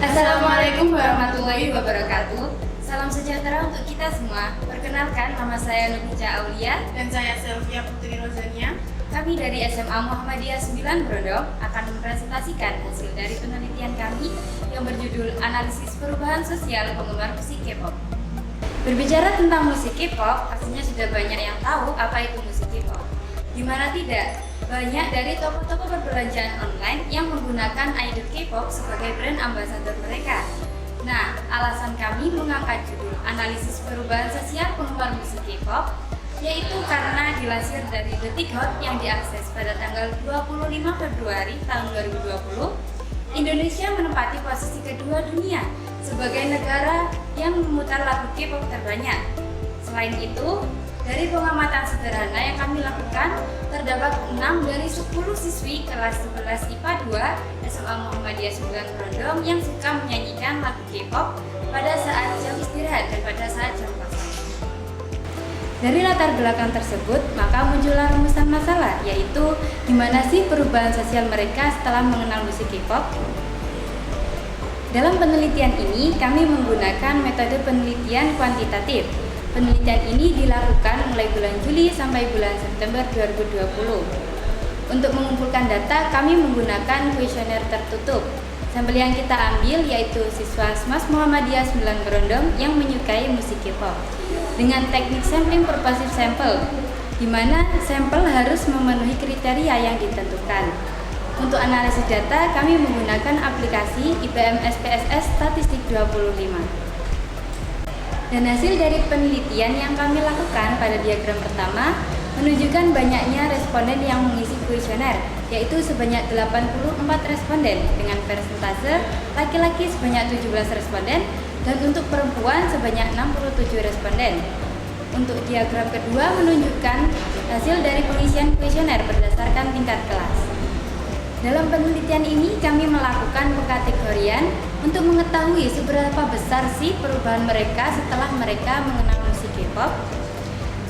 Assalamualaikum warahmatullahi wabarakatuh. Salam sejahtera untuk kita semua. Perkenalkan, nama saya Nurija Aulia Dan saya Sylvia Putri Rozania. Kami dari SMA Muhammadiyah 9 Brondong akan mempresentasikan hasil dari penelitian kami yang berjudul Analisis Perubahan Sosial Penggemar Musik K-pop. Berbicara tentang musik K-pop, pastinya sudah banyak yang tahu apa itu musik K-pop. Gimana tidak? Banyak dari toko-toko perbelanjaan online yang menggunakan idol K-pop sebagai brand ambassador mereka. Nah, alasan kami mengangkat judul Analisis Perubahan Sosial Penggemar Musik K-pop yaitu karena dilansir dari Detik Hot yang diakses pada tanggal 25 Februari tahun 2020, Indonesia menempati posisi kedua dunia sebagai negara yang memutar lagu K-pop terbanyak. Selain itu, dari pengamatan sederhana yang kami lakukan, terdapat 6 dari 10 siswi kelas 11 IPA 2 SMA Muhammadiyah 9 Brondong yang suka menyanyikan lagu K-pop pada saat jam istirahat dan pada saat jam kosong. Dari latar belakang tersebut, maka muncullah rumusan masalah, yaitu gimana sih perubahan sosial mereka setelah mengenal musik K-pop? Dalam penelitian ini, kami menggunakan metode penelitian kuantitatif. Penelitian ini dilakukan mulai bulan Juli sampai bulan September 2020. Untuk mengumpulkan data, kami menggunakan kuesioner tertutup. Sampel yang kita ambil yaitu siswa SMAS Muhammadiyah 9 Brondong yang menyukai musik K-pop dengan teknik sampling purposive sample, di mana sampel harus memenuhi kriteria yang ditentukan. Untuk analisis data, kami menggunakan aplikasi IPM SPSS Statistik 25. Dan hasil dari penelitian yang kami lakukan pada diagram pertama menunjukkan banyaknya responden yang mengisi kuesioner, yaitu sebanyak 84 responden dengan persentase laki-laki sebanyak 17 responden dan untuk perempuan sebanyak 67 responden. Untuk diagram kedua menunjukkan hasil dari pengisian kuesioner berdasarkan tingkat kelas. Dalam penelitian ini kami melakukan pengkategorian untuk mengetahui seberapa besar sih perubahan mereka setelah mereka mengenal musik K-pop.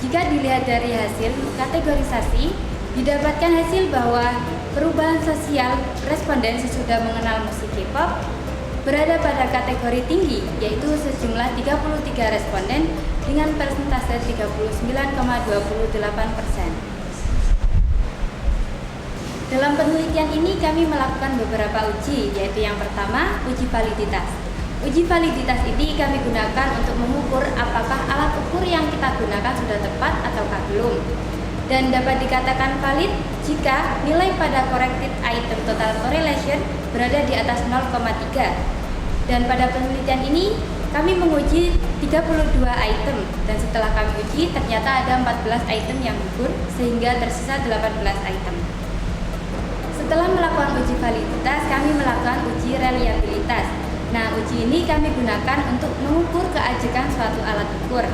Jika dilihat dari hasil kategorisasi, didapatkan hasil bahwa perubahan sosial responden sesudah mengenal musik K-pop berada pada kategori tinggi, yaitu sejumlah 33 responden dengan persentase 39,28%. Dalam penelitian ini kami melakukan beberapa uji, yaitu yang pertama, uji validitas. Uji validitas ini kami gunakan untuk mengukur apakah alat ukur yang kita gunakan sudah tepat ataukah belum. Dan dapat dikatakan valid jika nilai pada corrected item total correlation berada di atas 0,3. Dan pada penelitian ini kami menguji 32 item dan setelah kami uji ternyata ada 14 item yang gugur sehingga tersisa 18 item. Setelah melakukan uji validitas, kami melakukan uji reliabilitas. Nah, uji ini kami gunakan untuk mengukur keajekan suatu alat ukur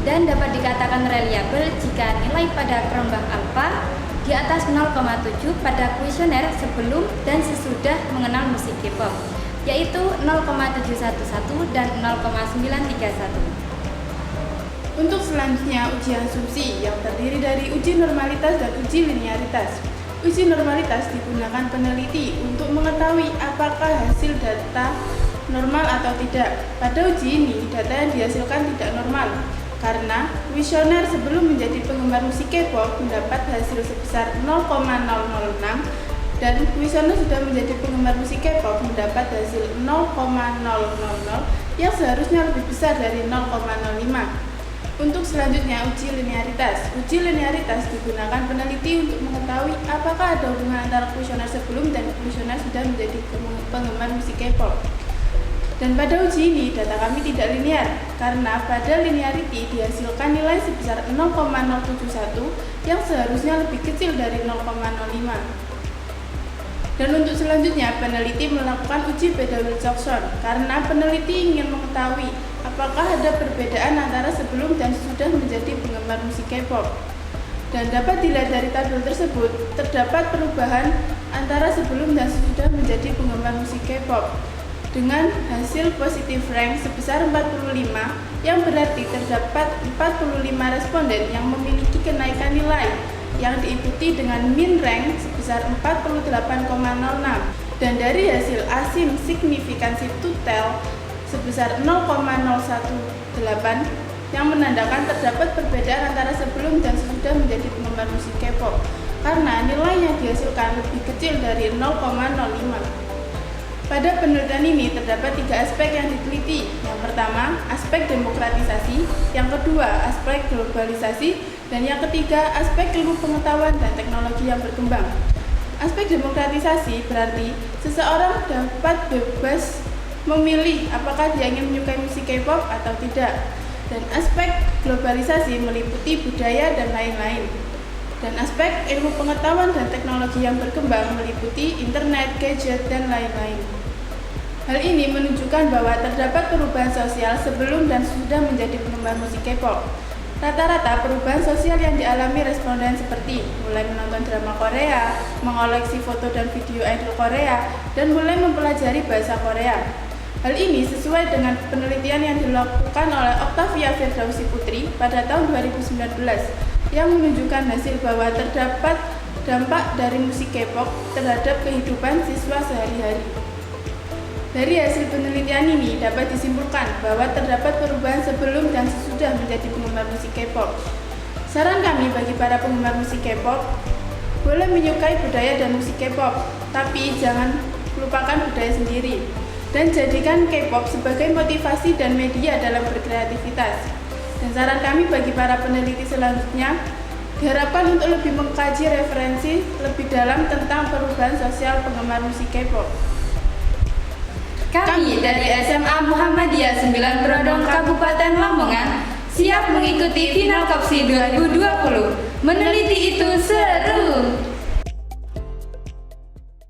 dan dapat dikatakan reliable jika nilai pada kerombak alfa di atas 0,7 pada kuesioner sebelum dan sesudah mengenal musik K-pop, yaitu 0,711 dan 0,931. Untuk selanjutnya, uji asumsi yang terdiri dari uji normalitas dan uji linearitas. Uji normalitas digunakan peneliti untuk mengetahui apakah hasil data normal atau tidak. Pada uji ini, data yang dihasilkan tidak normal karena kuesioner sebelum menjadi penggemar musik K-pop mendapat hasil sebesar 0,006 dan kuesioner sudah menjadi penggemar musik K-pop mendapat hasil 0,000 yang seharusnya lebih besar dari 0,05. Untuk selanjutnya, uji linearitas. Uji linearitas digunakan peneliti untuk mengetahui apakah ada hubungan antara kuesioner sebelum dan kuesioner sudah menjadi penggemar musik K-pop. Dan pada uji ini, data kami tidak linear, karena pada linearity dihasilkan nilai sebesar 0,071 yang seharusnya lebih kecil dari 0,05. Dan untuk selanjutnya, peneliti melakukan uji Beda-Wilcoxon, karena peneliti ingin mengetahui apakah ada perbedaan antara sebelum dan sesudah menjadi penggemar musik K-pop. Dan dapat dilihat dari tabel tersebut, terdapat perubahan antara sebelum dan sesudah menjadi penggemar musik K-pop dengan hasil positive rank sebesar 45, yang berarti terdapat 45 responden yang memiliki kenaikan nilai yang diikuti dengan min rank sebesar 48,06 Dan dari hasil ASIM signifikansi total sebesar 0,018 yang menandakan terdapat perbedaan antara sebelum dan sesudah menjadi penggemar musik K-pop karena nilai yang dihasilkan lebih kecil dari 0,05. Pada penelitian ini terdapat 3 aspek yang diteliti. Yang pertama, aspek demokratisasi, yang kedua, aspek globalisasi, dan yang ketiga, aspek ilmu pengetahuan dan teknologi yang berkembang. Aspek demokratisasi berarti seseorang dapat bebas memilih apakah dia ingin menyukai musik K-pop atau tidak. Dan aspek globalisasi meliputi budaya dan lain-lain. Dan aspek ilmu pengetahuan dan teknologi yang berkembang meliputi internet, gadget, dan lain-lain. Hal ini menunjukkan bahwa terdapat perubahan sosial sebelum dan sesudah menjadi penggemar musik K-pop. Rata-rata perubahan sosial yang dialami responden seperti mulai menonton drama Korea, mengoleksi foto dan video idol Korea, dan mulai mempelajari bahasa Korea. Hal ini sesuai dengan penelitian yang dilakukan oleh Octavia Firdausi Putri pada tahun 2019 yang menunjukkan hasil bahwa terdapat dampak dari musik K-pop terhadap kehidupan siswa sehari-hari. Dari hasil penelitian ini dapat disimpulkan bahwa terdapat perubahan sebelum dan sesudah menjadi penggemar musik K-pop. Saran kami bagi para penggemar musik K-pop, boleh menyukai budaya dan musik K-pop, tapi jangan lupakan budaya sendiri. Dan jadikan K-pop sebagai motivasi dan media dalam berkreativitas. Dan saran kami bagi para peneliti selanjutnya, diharapkan untuk lebih mengkaji referensi lebih dalam tentang perubahan sosial penggemar musik K-pop. Kami dari SMA Muhammadiyah 9 Brodong Kabupaten Lamongan siap mengikuti final KOPSI 2020. Meneliti itu seru!